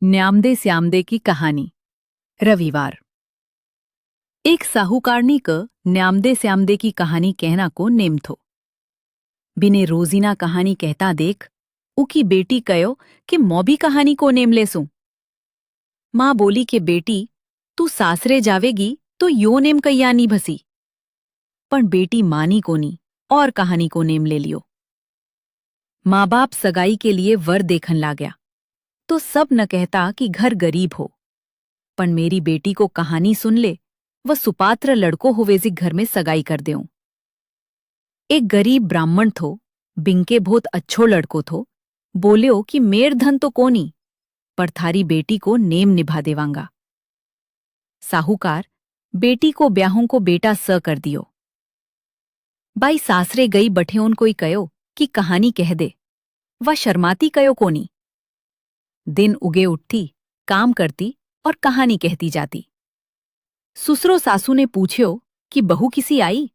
न्यामदे स्यामदे की कहानी। रविवार। एक साहूकारनी क न्यामदे स्यामदे की कहानी कहना को नेम थो। बिने रोजीना कहानी कहता देख उकी बेटी कयो कि मौ भी कहानी को नेम लेसूं। माँ बोली के बेटी तू सासरे जावेगी तो यो नेम कैयानी भसी। पण बेटी मानी कोनी और कहानी को नेम ले लियो। माँ बाप सगाई के लिए वर देखन लाग्या तो सब न कहता कि घर गरीब हो, पण मेरी बेटी को कहानी सुन ले वह सुपात्र लड़को होवेजिक घर में सगाई कर देऊं। एक गरीब ब्राह्मण थो, बिंके बहुत अच्छो लड़को थो, बोल्यो कि मेर धन तो कोनी, पर थारी बेटी को नेम निभा देवांगा। साहूकार बेटी को ब्याहों को बेटा स कर दियो। बाई सासरे गई बठे उन कोई कयो कि कहानी कह दे, वह शर्माती कयो कोनी। दिन उगे उठती, काम करती और कहानी कहती जाती। ससुरो सासू ने पूछ्यो कि बहू किसी आई।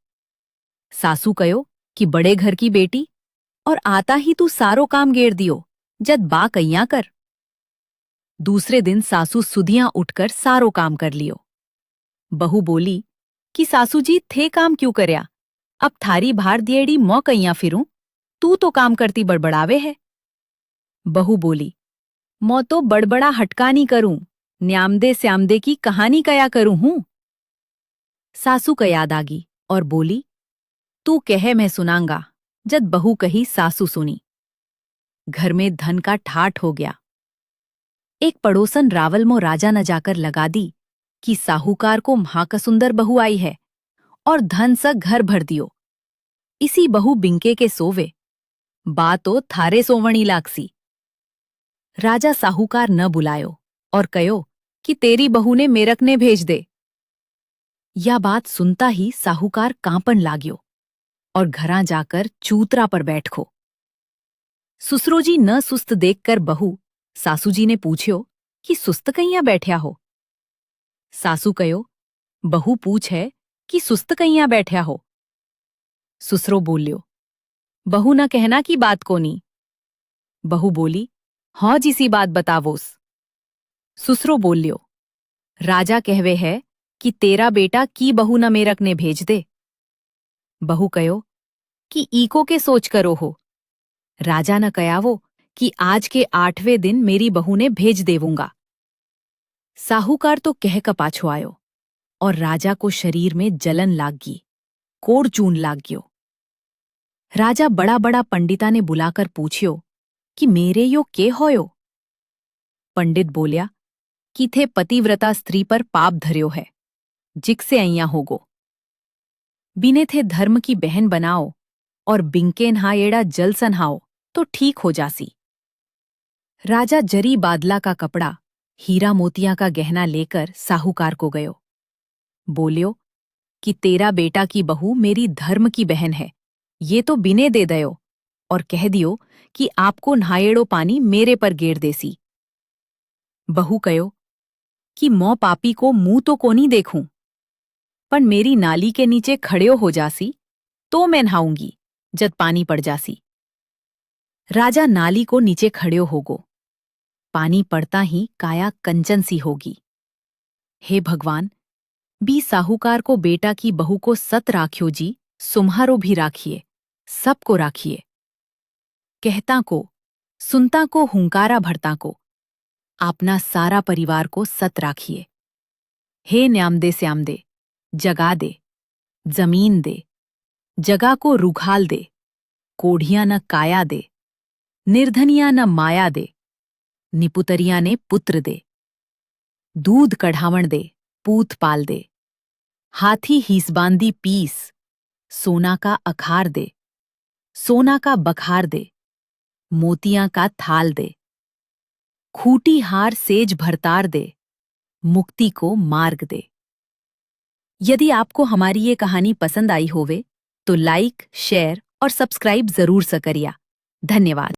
सासू कयो कि बड़े घर की बेटी, और आता ही तू सारो काम गेर दियो, जद बा कैया कर। दूसरे दिन सासू सुधियां उठकर सारो काम कर लियो। बहू बोली कि सासू जी थे काम क्यों करया, अब थारी भार दिएड़ी मौ कैया फिरूं, तू तो काम करती बड़बड़ावे है। बहू बोली मौ तो बड़बड़ा हटकानी करूं, न्यामदे स्यामदे की कहानी कया करूं हूं। सासू का याद आगी और बोली तू कहे मैं सुनांगा। जद बहू कही सासू सुनी। घर में धन का ठाठ हो गया। एक पड़ोसन रावल मो राजा न जाकर लगा दी कि साहूकार को महाकसुंदर बहू आई है और धन स घर भर दियो। इसी बहू बिंके के सोवे, बातो थारे सोवणी लागसी। राजा साहूकार न बुलायो और कयो कि तेरी बहू ने मेरक ने भेज दे। या बात सुनता ही साहूकार कांपन लाग्यो और घरां जाकर चूतरा पर बैठको। ससुरोजी न सुस्त देखकर बहू सासूजी ने पूछ्यो कि सुस्त कैया बैठया हो। सासू कयो बहू पूछ है कि सुस्त कैया बैठया हो। ससुरो बोल्यो बहू न कहना की बात कोनी। बहू बोली हाँ जिसी बात बतावोस। ससुरो बोल्यो राजा कहवे है कि तेरा बेटा की बहू न मेरक ने भेज दे। बहू कयो कि ईको के सोच करो हो। राजा न कयावो कि आज के 8वें दिन मेरी बहू ने भेज देवूंगा। साहूकार तो कह कपाछो आयो और राजा को शरीर में जलन लाग गई, कोड़ चून लाग गयो। राजा बड़ा बड़ा पंडिता ने बुलाकर पूछ्यो कि मेरे यो के होयो। पंडित बोल्या कि थे पतिव्रता स्त्री पर पाप धर्यो है, जिक से अइया होगो। बिने थे धर्म की बहन बनाओ और बिंके नहाएड़ा जल सनहाओ तो ठीक हो जासी। राजा जरी बादला का कपड़ा, हीरा मोतिया का गहना लेकर साहूकार को गयो। बोल्यो कि तेरा बेटा की बहू मेरी धर्म की बहन है, ये तो बिने दे दयो, और कह दियो कि आपको नहाएड़ो पानी मेरे पर गेर देसी। बहू कयो कि मौ पापी को मुंह तो कोनी देखूं, पर मेरी नाली के नीचे खड़ेो हो जासी तो मैं नहाऊंगी जद पानी पड़ जासी। राजा नाली को नीचे खड़ेो होगो। पानी पड़ता ही काया कंचन सी होगी। हे भगवान, बी साहूकार को बेटा की बहू को सत राख्यो जी, सुम्हारो भी राखिए, सबको राखिए। कहता को, सुनता को हुंकारा भरता को, अपना सारा परिवार को सत राखिए। हे न्यामदे स्यामदे, जगा दे, जमीन दे, जगा को रुघाल दे, कोढ़ियां न काया दे, निर्धनिया न माया दे, निपुतरिया ने पुत्र दे, दूध कढ़ावण दे, पूत पाल दे, हाथी हीसबांदी पीस, सोना का अखार दे, सोना का बखार दे, मोतियां का थाल दे, खूटी हार सेज भरतार दे, मुक्ति को मार्ग दे। यदि आपको हमारी ये कहानी पसंद आई होवे तो लाइक, शेयर और सब्सक्राइब जरूर स करिया। धन्यवाद।